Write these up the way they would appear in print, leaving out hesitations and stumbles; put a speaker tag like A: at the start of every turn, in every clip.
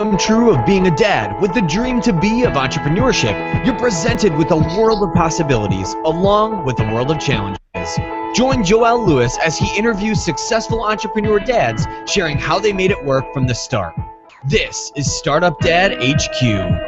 A: come true of being a dad with the dream to be of entrepreneurship, you're presented with a world of possibilities along with a world of challenges. Join Joel Lewis as he interviews successful entrepreneur dads sharing how they made it work from the start. This is Startup Dad HQ.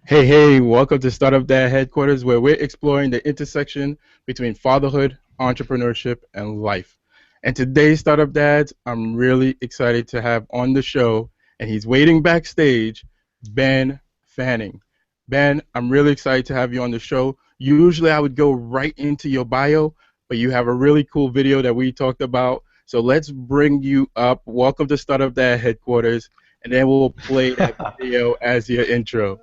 B: Hey, welcome to Startup Dad Headquarters, where we're exploring the intersection between fatherhood, entrepreneurship, and life. And today's Startup Dads, I'm really excited to have on the show, and he's waiting backstage, Ben Fanning. Ben, I'm really excited to have you on the show. Usually I would go right into your bio, but you have a really cool video that we talked about. So let's bring you up. Welcome to Startup Dad Headquarters, and then we'll play that video as your intro.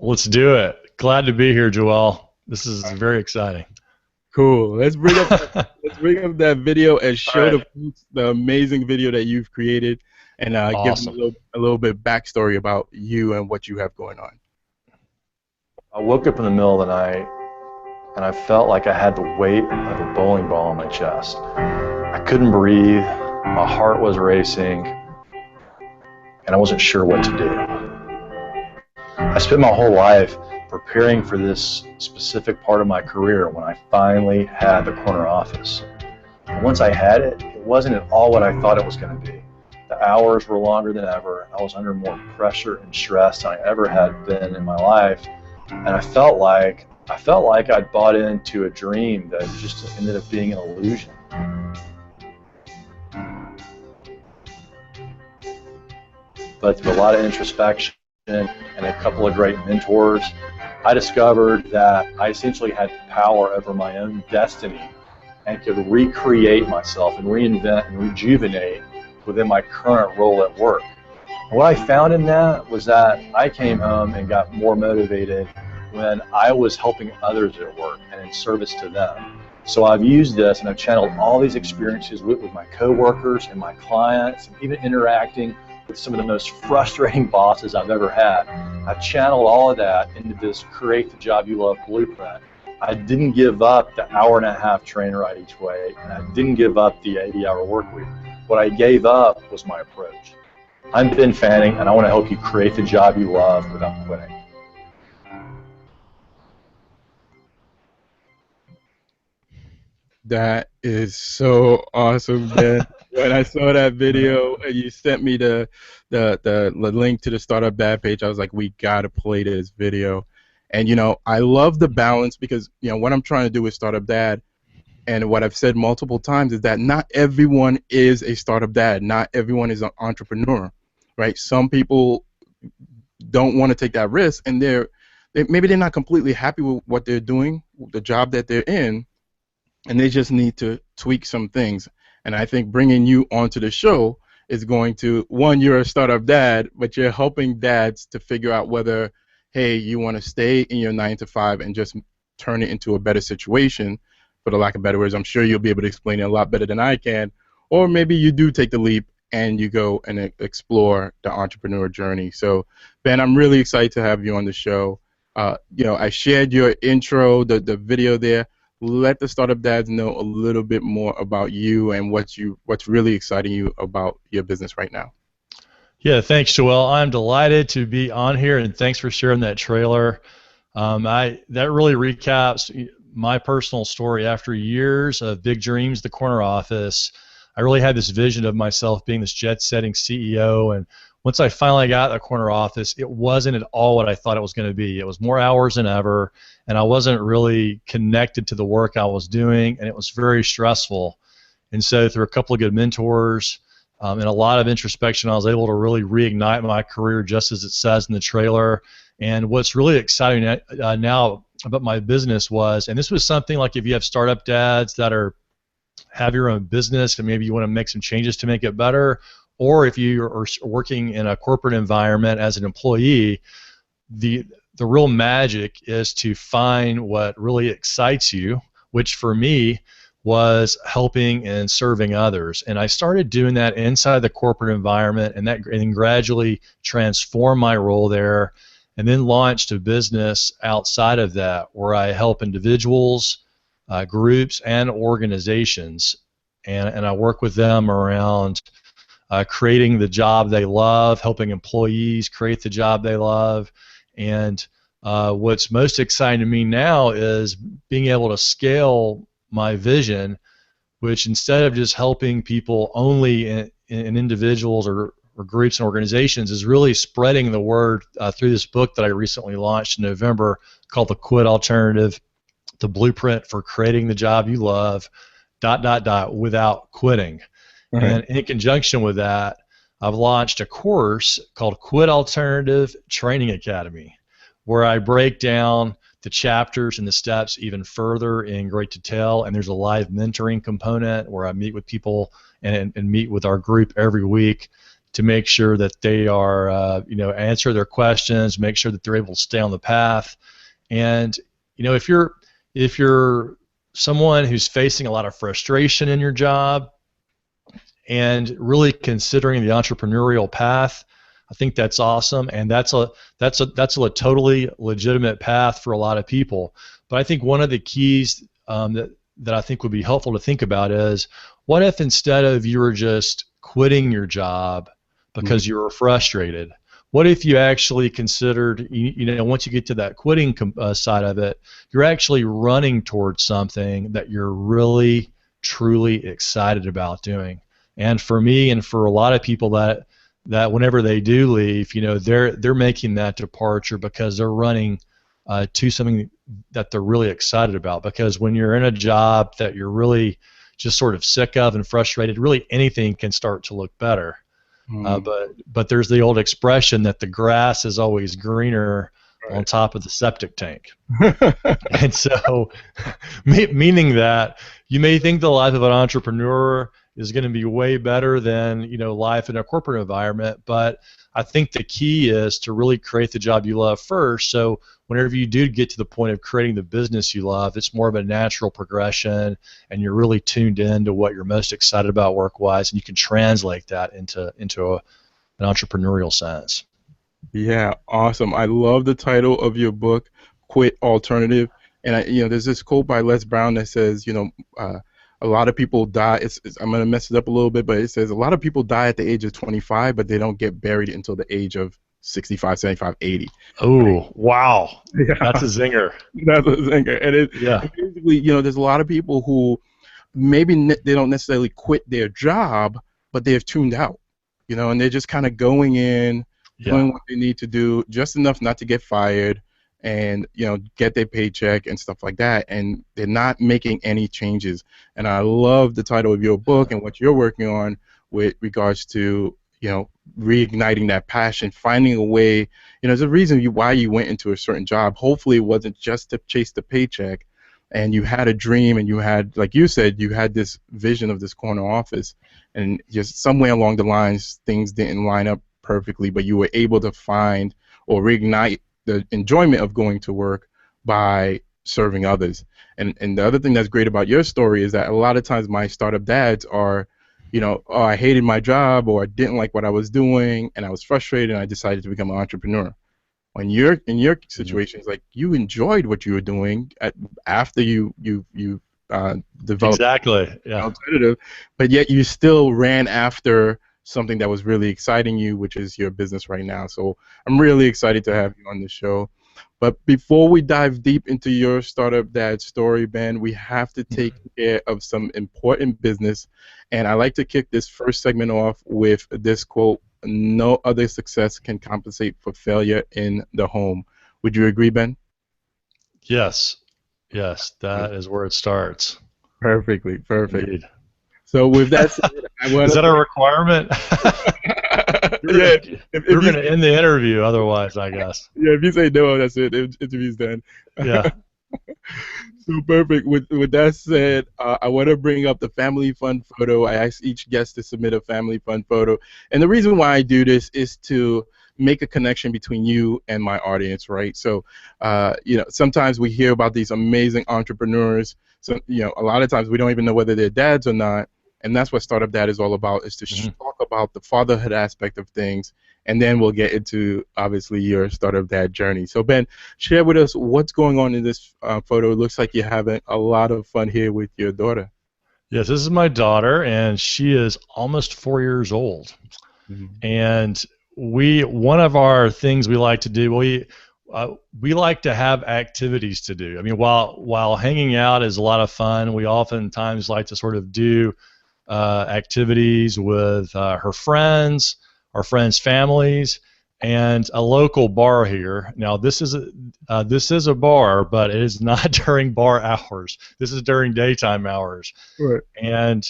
C: Let's do it. Glad to be here, Joel. This is very exciting.
B: Cool. Let's bring up that video and show the amazing video that you've created, and
C: Awesome.
B: give them a little bit backstory about you and what you have going on.
D: I woke up in the middle of the night and I felt like I had the weight of a bowling ball on my chest. I couldn't breathe, my heart was racing, and I wasn't sure what to do. I spent my whole life preparing for this specific part of my career when I finally had the corner office. And once I had it, it wasn't at all what I thought it was going to be. The hours were longer than ever. I was under more pressure and stress than I ever had been in my life. And I felt like I'd bought into a dream that just ended up being an illusion. But through a lot of introspection and a couple of great mentors, I discovered that I essentially had power over my own destiny and could recreate myself and reinvent and rejuvenate within my current role at work. And what I found in that was that I came home and got more motivated when I was helping others at work and in service to them. So I've used this and I've channeled all these experiences with my coworkers and my clients, and even interacting with some of the most frustrating bosses I've ever had. I've channeled all of that into this Create the Job You Love blueprint. I didn't give up the hour-and-a-half train ride each way, and I didn't give up the 80-hour work week. What I gave up was my approach. I'm Ben Fanning, and I want to help you create the job you love without quitting.
B: That is so awesome, Ben. When I saw that video and you sent me the link to the Startup Dad page, I was like, we gotta play this video. And I love the balance, because what I'm trying to do with Startup Dad, and what I've said multiple times, is that not everyone is a startup dad. Not everyone is an entrepreneur, right? Some people don't want to take that risk, and maybe they're not completely happy with what they're doing, the job that they're in, and they just need to tweak some things. And I think bringing you onto the show is going to, one, you're a startup dad, but you're helping dads to figure out whether, hey, you want to stay in your 9-to-5 and just turn it into a better situation, for the lack of better words. I'm sure you'll be able to explain it a lot better than I can. Or maybe you do take the leap and you go and explore the entrepreneur journey. So, Ben, I'm really excited to have you on the show. I shared your intro, the video there. Let the startup dads know a little bit more about you and what's really exciting you about your business right now.
C: Yeah, thanks, Joel. I'm delighted to be on here, and thanks for sharing that trailer. That really recaps my personal story. After years of big dreams, the corner office, I really had this vision of myself being this jet-setting CEO, and once I finally got a corner office, it wasn't at all what I thought it was going to be. It was more hours than ever, and I wasn't really connected to the work I was doing, and it was very stressful. And so through a couple of good mentors and a lot of introspection, I was able to really reignite my career, just as it says in the trailer. And what's really exciting now about my business was, and this was something like if you have startup dads that have your own business and maybe you want to make some changes to make it better, or if you are working in a corporate environment as an employee, the real magic is to find what really excites you, which for me was helping and serving others. And I started doing that inside the corporate environment, and then gradually transformed my role there, and then launched a business outside of that where I help individuals, groups, and organizations. And I work with them around creating the job they love, helping employees create the job they love. And what's most exciting to me now is being able to scale my vision, which instead of just helping people only in individuals or groups and organizations, is really spreading the word through this book that I recently launched in November called The Quit Alternative, the blueprint for creating the job you love, ... without quitting.
B: Right.
C: And in conjunction with that, I've launched a course called Quit Alternative Training Academy, where I break down the chapters and the steps even further in great detail, and there's a live mentoring component where I meet with people and meet with our group every week to make sure that they are, answer their questions, make sure that they're able to stay on the path. And if you're someone who's facing a lot of frustration in your job and really considering the entrepreneurial path, I think that's awesome, and that's a totally legitimate path for a lot of people. But I think one of the keys that I think would be helpful to think about is, what if instead of you were just quitting your job because you were frustrated, what if you actually considered, once you get to that quitting side of it, you're actually running towards something that you're really, truly excited about doing? And for me and for a lot of people that whenever they do leave, they're making that departure because they're running to something that they're really excited about. Because when you're in a job that you're really just sort of sick of and frustrated, really anything can start to look better. But there's the old expression that the grass is always greener on top of the septic tank. And so, meaning that you may think the life of an entrepreneur is going to be way better than life in a corporate environment, but I think the key is to really create the job you love first. So whenever you do get to the point of creating the business you love, it's more of a natural progression, and you're really tuned in to what you're most excited about work-wise, and you can translate that into an entrepreneurial sense.
B: Yeah, awesome. I love the title of your book, Quit Alternative, and there's this quote by Les Brown that says, a lot of people die. I'm going to mess it up a little bit, but it says a lot of people die at the age of 25, but they don't get buried until the age of 65, 75, 80.
C: Oh, wow.
B: Yeah.
C: That's a zinger.
B: That's a zinger. And basically, there's a lot of people who maybe they don't necessarily quit their job, but they've tuned out, and they're just kind of going in, doing what they need to do, just enough not to get fired, and get their paycheck and stuff like that, and they're not making any changes. And I love the title of your book and what you're working on with regards to reigniting that passion, finding a way. There's a reason why you went into a certain job. Hopefully it wasn't just to chase the paycheck, and you had a dream, and you had, like you said, you had this vision of this corner office, and just somewhere along the lines things didn't line up perfectly, but you were able to find or reignite the enjoyment of going to work by serving others. And the other thing that's great about your story is that a lot of times my startup dads are, I hated my job, or I didn't like what I was doing, and I was frustrated, and I decided to become an entrepreneur. When you're in your situation, it's like you enjoyed what you were doing after you developed alternative, but yet you still ran after something that was really exciting you, which is your business right now. So I'm really excited to have you on the show. But before we dive deep into your startup dad story, Ben, we have to take care of some important business. And I like to kick this first segment off with this quote: "No other success can compensate for failure in the home." Would you agree, Ben?
C: Yes, that is where it starts.
B: Perfectly, perfect.
C: Indeed.
B: So with that said,
C: is that a requirement? We're going to end the interview otherwise, I guess.
B: Yeah, if you say no, that's it. The interview's done.
C: Yeah.
B: So perfect. With that said, I want to bring up the family fun photo. I ask each guest to submit a family fun photo, and the reason why I do this is to make a connection between you and my audience, right? So, sometimes we hear about these amazing entrepreneurs. So, a lot of times we don't even know whether they're dads or not. And that's what Startup Dad is all about, is to talk about the fatherhood aspect of things. And then we'll get into, obviously, your Startup Dad journey. So, Ben, share with us what's going on in this photo. It looks like you're having a lot of fun here with your daughter.
C: Yes, this is my daughter, and she is almost 4 years old. And one of our things we like to do, we like to have activities to do. I mean, while hanging out is a lot of fun, we oftentimes like to sort of do activities with her friends, our friends' families, and a local bar here. Now, this is a bar, but it is not during bar hours. This is during daytime hours.
B: Right.
C: And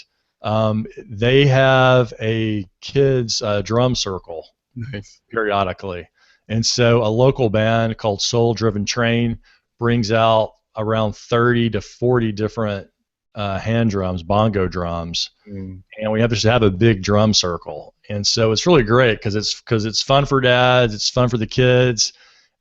C: they have a kids drum circle.
B: Nice.
C: Periodically. And so a local band called Soul Driven Train brings out around 30 to 40 different hand drums, bongo drums, and we have to have a big drum circle. And so it's really great because it's fun for dads, it's fun for the kids,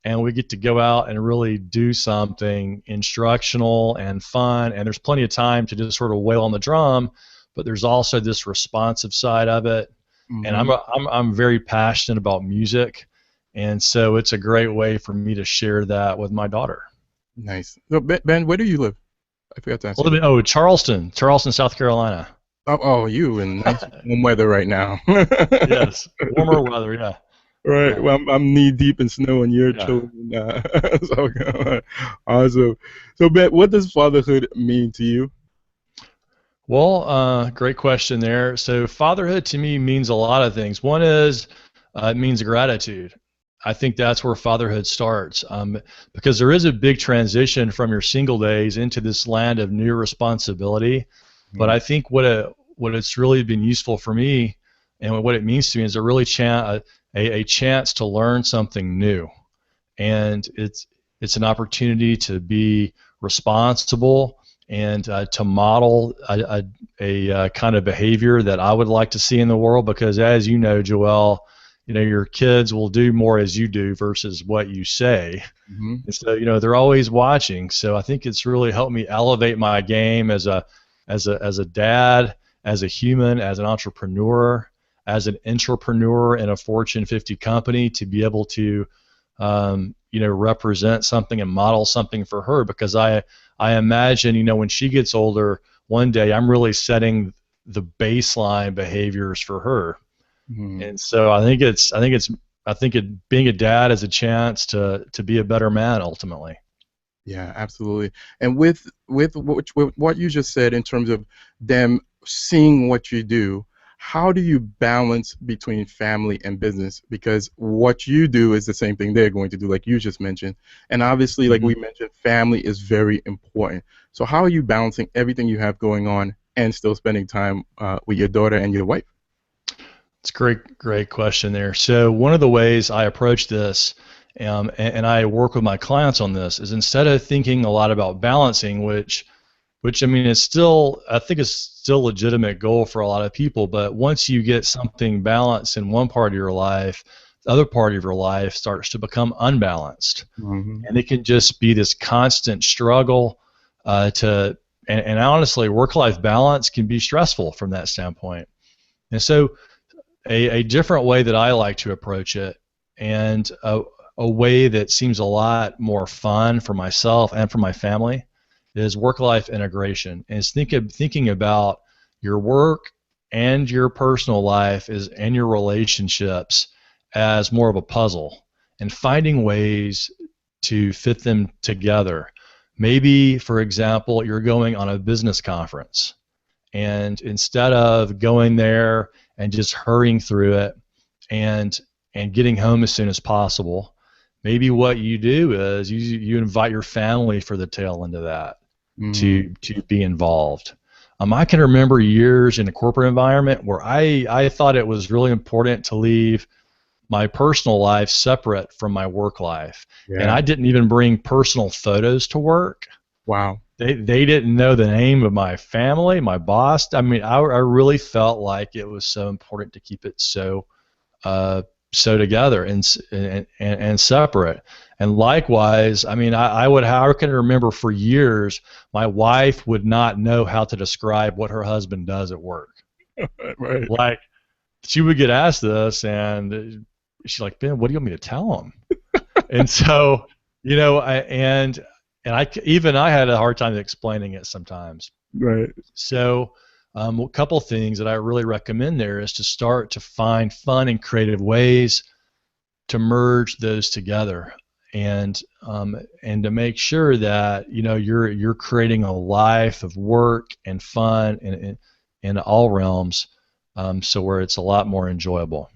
C: and we get to go out and really do something instructional and fun. And there's plenty of time to just sort of wail on the drum, but there's also this responsive side of it. And I'm very passionate about music, and so it's a great way for me to share that with my daughter.
B: Nice. So Ben, where do you live? I forgot to ask.
C: Charleston, South Carolina.
B: Oh, you in nice warm weather right now.
C: Yes, warmer weather, yeah.
B: Right.
C: Yeah.
B: Well, I'm knee deep in snow, and you're children. So awesome. So Ben, what does fatherhood mean to you?
C: Well, great question there. So fatherhood to me means a lot of things. One is it means gratitude. I think that's where fatherhood starts, because there is a big transition from your single days into this land of new responsibility. But I think what it's really been useful for me, and what it means to me, is a really a chance to learn something new, and it's an opportunity to be responsible and to model a kind of behavior that I would like to see in the world. Because as you know, Joel, your kids will do more as you do versus what you say. And so, they're always watching. So I think it's really helped me elevate my game as a dad, as a human, as an entrepreneur, as an intrapreneur in a Fortune 50 company, to be able to, represent something and model something for her. Because I imagine, when she gets older, one day I'm really setting the baseline behaviors for her. And so I think being a dad is a chance to be a better man ultimately.
B: Yeah, absolutely. And with what you just said in terms of them seeing what you do, how do you balance between family and business? Because what you do is the same thing they're going to do, like you just mentioned. And obviously, like we mentioned, family is very important. So how are you balancing everything you have going on and still spending time with your daughter and your wife?
C: It's a great question there. So one of the ways I approach this, and I work with my clients on this, is instead of thinking a lot about balancing, which I mean, I think it's still a legitimate goal for a lot of people, but once you get something balanced in one part of your life, the other part of your life starts to become unbalanced. And it can just be this constant struggle and honestly, work-life balance can be stressful from that standpoint. And so a different way that I like to approach it, and a way that seems a lot more fun for myself and for my family, is work-life integration. And it's thinking about your work and your personal life and your relationships as more of a puzzle, and finding ways to fit them together. Maybe, for example, you're going on a business conference, and instead of going there and just hurrying through it and getting home as soon as possible, maybe what you do is you invite your family for the tail end of that to be involved. I can remember years in a corporate environment where I thought it was really important to leave my personal life separate from my work life. Yeah. And I didn't even bring personal photos to work.
B: Wow.
C: They didn't know the name of my family, my boss. I mean, I really felt like it was so important to keep it so so together and separate. And likewise, I mean, I can remember for years my wife would not know how to describe what her husband does at work.
B: Right.
C: Like, she would get asked this, and she's like, Ben, what do you want me to tell him? And so, you know, even I had a hard time explaining it sometimes.
B: Right.
C: So, a couple things that I really recommend there is to start to find fun and creative ways to merge those together, and to make sure that, you know, you're creating a life of work and fun in all realms, so where it's a lot more enjoyable.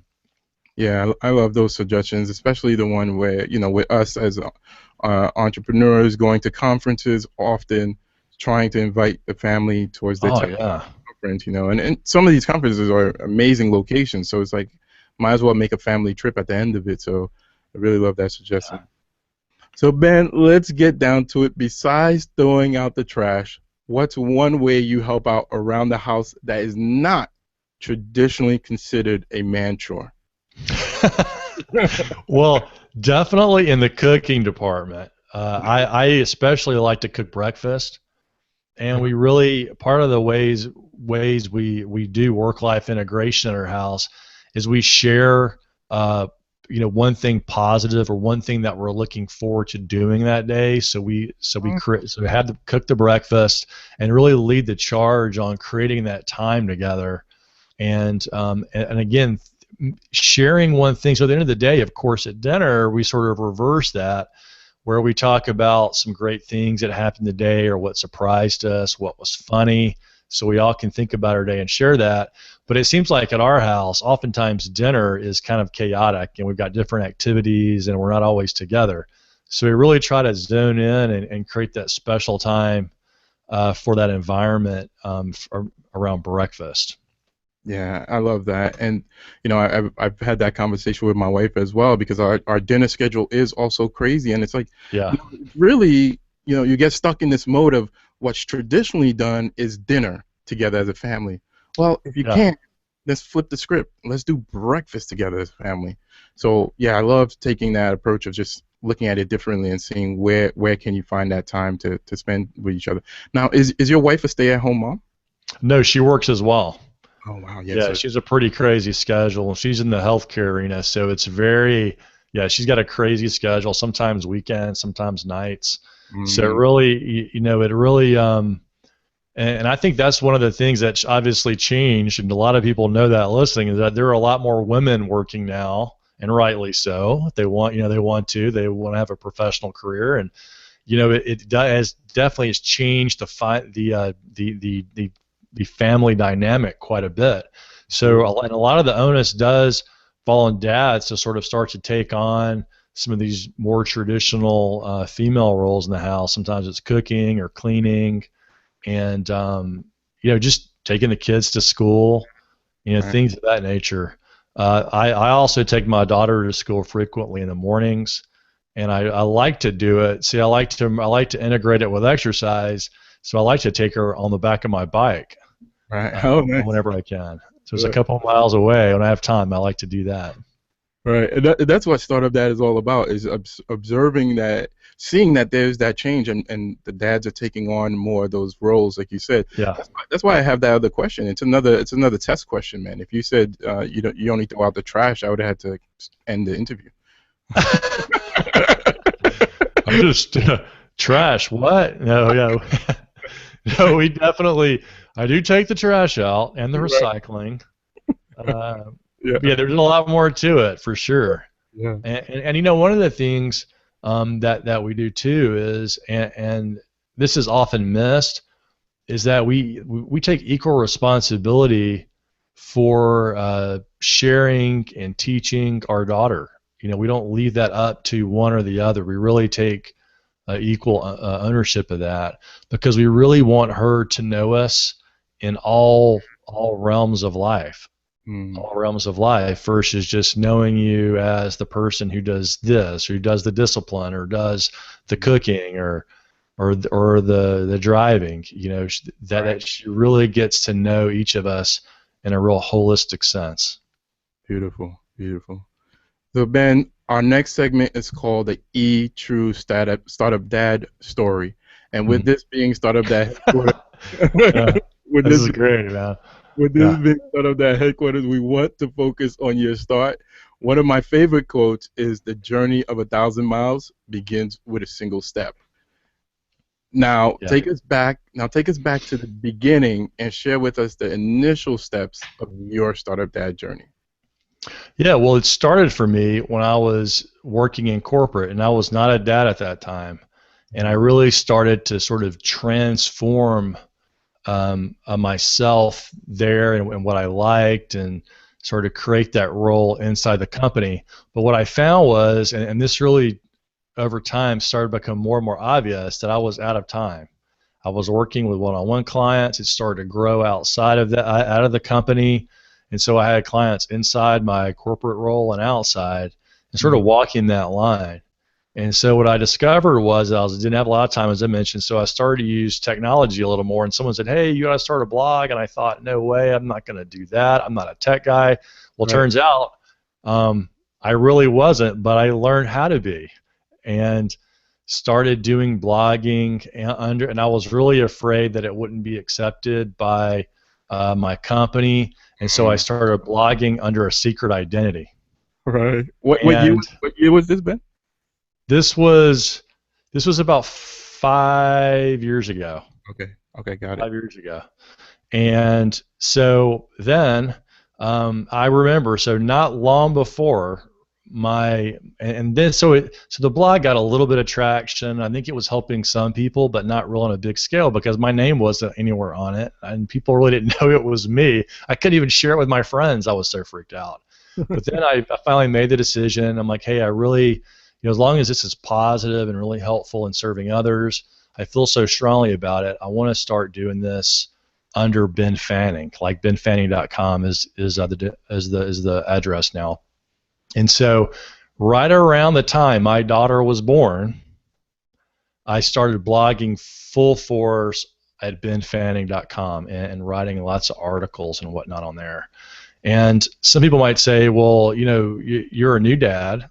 B: Yeah, I love those suggestions, especially the one where, you know, with us as entrepreneurs going to conferences, often trying to invite the family towards the conference, you know, and some of these conferences are amazing locations, so it's like, might as well make a family trip at the end of it. So I really love that suggestion.
C: Yeah.
B: So Ben, let's get down to it. Besides throwing out the trash, what's one way you help out around the house that is not traditionally considered a man chore?
C: Well, definitely in the cooking department. I especially like to cook breakfast, and we really, part of the ways we do work-life integration in our house is we share, you know, one thing positive or one thing that we're looking forward to doing that day. So we had to cook the breakfast and really lead the charge on creating that time together, and again, sharing one thing. So at the end of the day, of course, at dinner, we sort of reverse that, where we talk about some great things that happened today or what surprised us, what was funny, so we all can think about our day and share that. But it seems like at our house, oftentimes dinner is kind of chaotic, and we've got different activities, and we're not always together. So we really try to zone in and create that special time for that environment around breakfast.
B: Yeah, I love that. And, you know, I've had that conversation with my wife as well, because our dinner schedule is also crazy. And it's like,
C: yeah,
B: you know, really, you know, you get stuck in this mode of what's traditionally done is dinner together as a family. Well, if you can't, let's flip the script. Let's do breakfast together as a family. So, yeah, I love taking that approach of just looking at it differently and seeing where can you find that time to spend with each other. Now, is your wife a stay-at-home mom?
C: No, she works as well.
B: Oh, wow. Yes,
C: Yeah, she's a pretty crazy schedule. She's in the healthcare arena, so it's very, she's got a crazy schedule, sometimes weekends, sometimes nights. So it really, you know, it really, and I think that's one of the things that's obviously changed, and a lot of people know that listening, is that there are a lot more women working now, and rightly so. They want to have a professional career, and, you know, it definitely has changed the family dynamic quite a bit. So, and a lot of the onus does fall on dads to sort of start to take on some of these more traditional female roles in the house. Sometimes it's cooking or cleaning, and you know, just taking the kids to school, you know, things of that nature. I also take my daughter to school frequently in the mornings, and I like to do it. See, I like to integrate it with exercise. So I like to take her on the back of my bike,
B: nice.
C: Whenever I can. So it's a couple of miles away. When I have time, I like to do that.
B: Right. And that's what Startup Dad is all about, is observing that, seeing that there's that change, and the dads are taking on more of those roles, like you said.
C: Yeah.
B: That's why I have that other question. It's another test question, man. If you said you only throw out the trash, I would have had to end the interview.
C: I'm just trash. What? No. No, we definitely. I do take the trash out and the recycling. Yeah, there's a lot more to it for sure.
B: Yeah.
C: And you know, one of the things that we do too is, and this is often missed, is that we take equal responsibility for sharing and teaching our daughter. You know, we don't leave that up to one or the other. We really take equal ownership of that, because we really want her to know us in all realms of life. All realms of life, versus just knowing you as the person who does this, or who does the discipline, or does the cooking, or the driving. You know, that she really gets to know each of us in a real holistic sense.
B: Beautiful, beautiful. So Ben, our next segment is called the True Startup Dad Story, and with this being Startup Dad headquarters, with
C: This
B: this
C: is great, man.
B: with this being Startup Dad headquarters, we want to focus on your start. One of my favorite quotes is, "The journey of 1,000 miles begins with a single step." Now, take us back to the beginning and share with us the initial steps of your Startup Dad journey.
C: Yeah, well, it started for me when I was working in corporate, and I was not a dad at that time. And I really started to sort of transform myself there and what I liked, and sort of create that role inside the company. But what I found was, and this really over time started to become more and more obvious, that I was out of time. I was working with one-on-one clients. It started to grow outside of out of the company. And so I had clients inside my corporate role and outside, and sort of walking that line. And so what I discovered was I didn't have a lot of time, as I mentioned, so I started to use technology a little more. And someone said, "Hey, you got to start a blog." And I thought, no way, I'm not going to do that. I'm not a tech guy. Well, turns out I really wasn't, but I learned how to be, and started doing blogging and I was really afraid that it wouldn't be accepted by my company. And so I started blogging under a secret identity.
B: Right. What year was this, Ben?
C: This was about 5 years ago.
B: Okay, got it.
C: 5 years ago. And so then I remember, so not long before so the blog got a little bit of traction. I think it was helping some people, but not real on a big scale, because my name wasn't anywhere on it, and people really didn't know it was me. I couldn't even share it with my friends. I was so freaked out. But then I finally made the decision. I'm like, hey, I really, as long as this is positive and really helpful in serving others, I feel so strongly about it. I want to start doing this under Ben Fanning, like benfanning.com is the address now. And so right around the time my daughter was born, I started blogging full force at benfanning.com and writing lots of articles and whatnot on there. And some people might say, well, you're a new dad,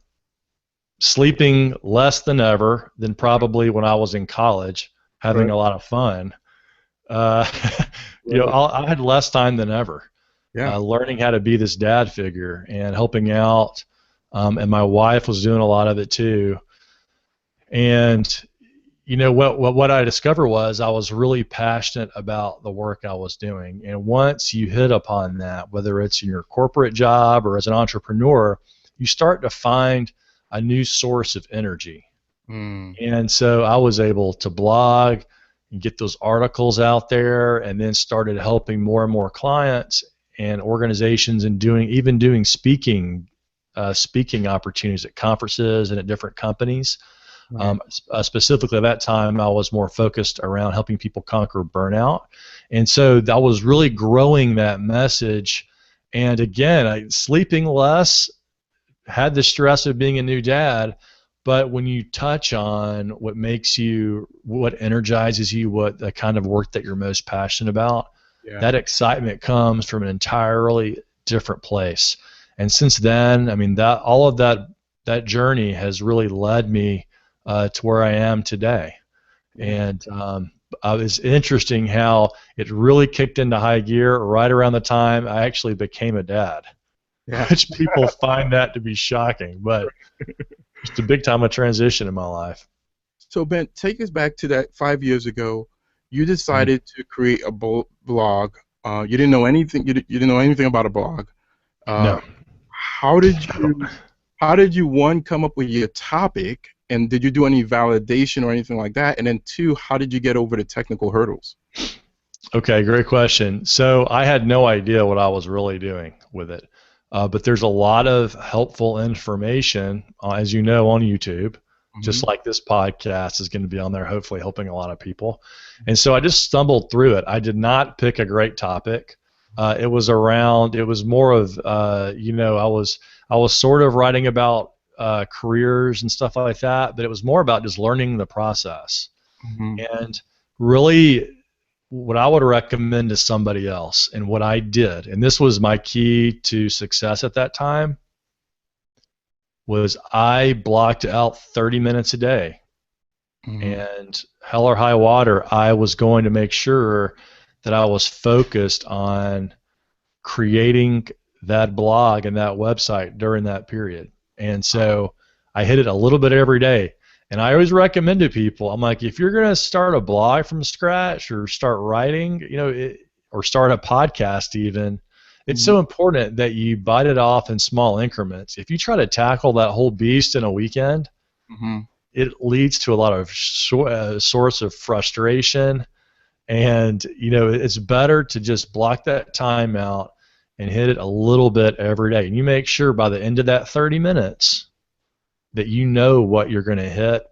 C: sleeping less than ever than probably when I was in college, having a lot of fun. I had less time than ever. Learning how to be this dad figure and helping out, and my wife was doing a lot of it too. And what I discovered was I was really passionate about the work I was doing. And once you hit upon that, whether it's in your corporate job or as an entrepreneur, you start to find a new source of energy. And so I was able to blog and get those articles out there, and then started helping more and more clients and organizations, and doing speaking opportunities at conferences and at different companies. Specifically at that time, I was more focused around helping people conquer burnout. And so that was really growing that message. And again, sleeping less, had the stress of being a new dad, but when you touch on what energizes you, what the kind of work that you're most passionate about, that excitement comes from an entirely different place. And since then, I mean, all of that journey has really led me to where I am today. And it's interesting how it really kicked into high gear right around the time I actually became a dad, which people find that to be shocking, but it's a big time of transition in my life.
B: So Ben, take us back to that 5 years ago. You decided to create a blog. You didn't know anything. You didn't know anything about a blog.
C: No.
B: How did you one, come up with your topic, and did you do any validation or anything like that? And then two, how did you get over the technical hurdles?
C: Okay, great question. So I had no idea what I was really doing with it, but there's a lot of helpful information, as you know, on YouTube. Just like this podcast is going to be on there, hopefully helping a lot of people. And so I just stumbled through it. I did not pick a great topic. It was more of, I was sort of writing about careers and stuff like that, but it was more about just learning the process. And really what I would recommend to somebody else, and what I did, and this was my key to success at that time, was I blocked out 30 minutes a day. And hell or high water, I was going to make sure that I was focused on creating that blog and that website during that period. And so I hit it a little bit every day. And I always recommend to people, I'm like, if you're going to start a blog from scratch or start writing, or start a podcast even, it's so important that you bite it off in small increments. If you try to tackle that whole beast in a weekend, it leads to a lot of source of frustration. And, it's better to just block that time out and hit it a little bit every day. And you make sure by the end of that 30 minutes that you know what you're going to hit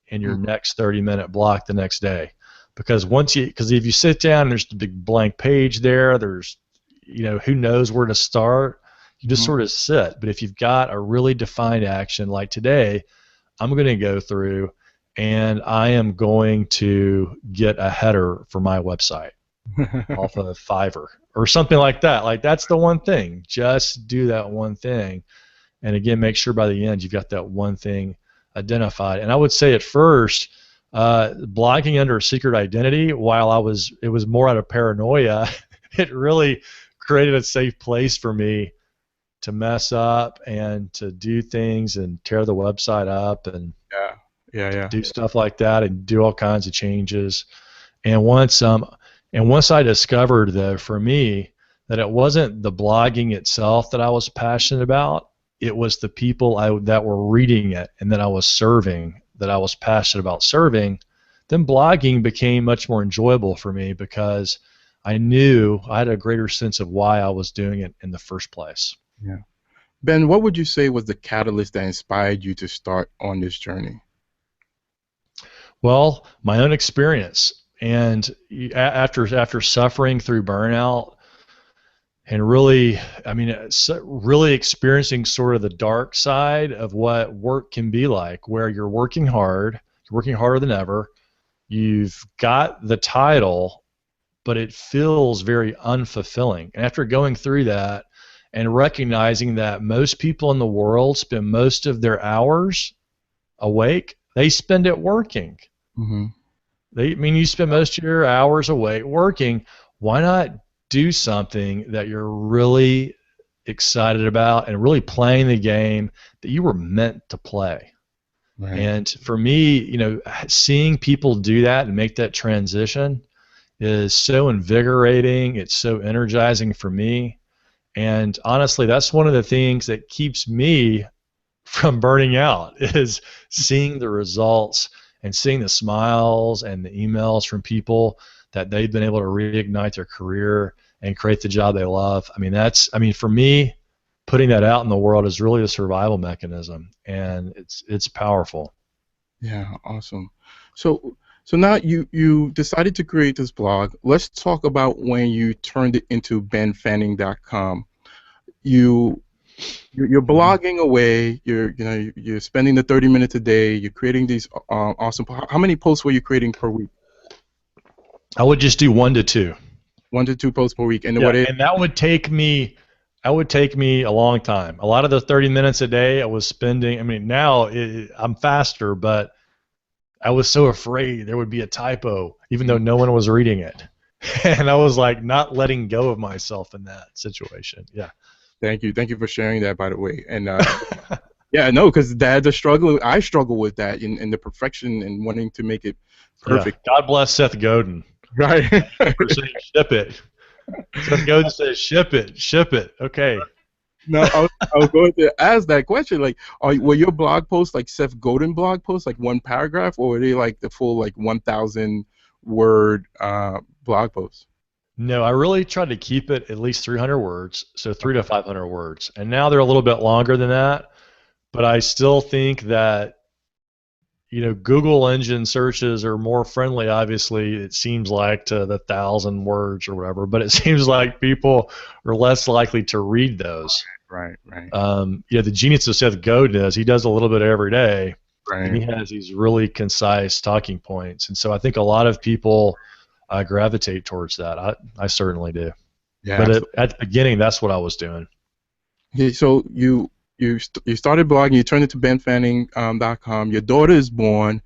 C: in your next 30-minute block the next day. Because if you sit down, there's the big blank page there, there's, who knows where to start. You just sort of sit. But if you've got a really defined action like today, I'm going to go through and I am going to get a header for my website off of Fiverr or something like that. Like, that's the one thing. Just do that one thing. And again, make sure by the end you've got that one thing identified. And I would say at first, blogging under a secret identity, while it was more out of paranoia, it really created a safe place for me to mess up and to do things and tear the website up and do stuff like that and do all kinds of changes. And once I discovered, though, for me, that it wasn't the blogging itself that I was passionate about, it was the people that were reading it and that I was serving, that I was passionate about serving, then blogging became much more enjoyable for me because I knew I had a greater sense of why I was doing it in the first place.
B: Yeah. Ben, what would you say was the catalyst that inspired you to start on this journey?
C: Well, my own experience. And after suffering through burnout and really experiencing sort of the dark side of what work can be like, where you're working hard, you're working harder than ever, you've got the title, but it feels very unfulfilling. And after going through that and recognizing that most people in the world spend most of their hours awake, they spend it working. You spend most of your hours awake working. Why not do something that you're really excited about and really playing the game that you were meant to play? Right. And for me, seeing people do that and make that transition is so invigorating. It's so energizing for me. And honestly, that's one of the things that keeps me from burning out, is seeing the results and seeing the smiles and the emails from people that they've been able to reignite their career and create the job they love. For me, putting that out in the world is really a survival mechanism, and it's powerful.
B: Yeah, awesome. So now you decided to create this blog. Let's talk about when you turned it into benfanning.com. You're blogging away. You're spending the 30 minutes a day. You're creating these awesome. How many posts were you creating per week?
C: I would just do 1 to 2.
B: 1 to 2 posts per week, and
C: and that would take me. A long time. A lot of the 30 minutes a day I was spending. Now I'm faster, but I was so afraid there would be a typo, even though no one was reading it, and I was like not letting go of myself in that situation. Yeah.
B: Thank you for sharing that, by the way. And because dads are struggling. I struggle with that in the perfection and wanting to make it perfect.
C: Yeah. God bless Seth Godin.
B: Right.
C: For saying ship it. Seth Godin says ship it. Okay.
B: No, I was going to ask that question. Like, were your blog posts like Seth Godin blog posts, like one paragraph, or were they like the full 1,000 word blog posts?
C: No, I really tried to keep it at least 300 words, so 300 to 500 words. And now they're a little bit longer than that, but I still think that, Google engine searches are more friendly, obviously, it seems like, to the 1,000 words or whatever, but it seems like people are less likely to read those.
B: Right.
C: The genius of Seth Godin is he does a little bit every day,
B: right.
C: And he has these really concise talking points. And so I think a lot of people gravitate towards that. I certainly do. Yeah. But at the beginning, that's what I was doing.
B: Okay, so you started blogging. You turned it to benfanning.com. Your daughter is born.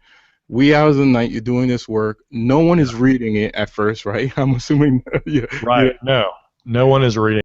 B: Wee hours of the night, you're doing this work. No one is reading it at first, right? I'm assuming.
C: Right. No one is reading.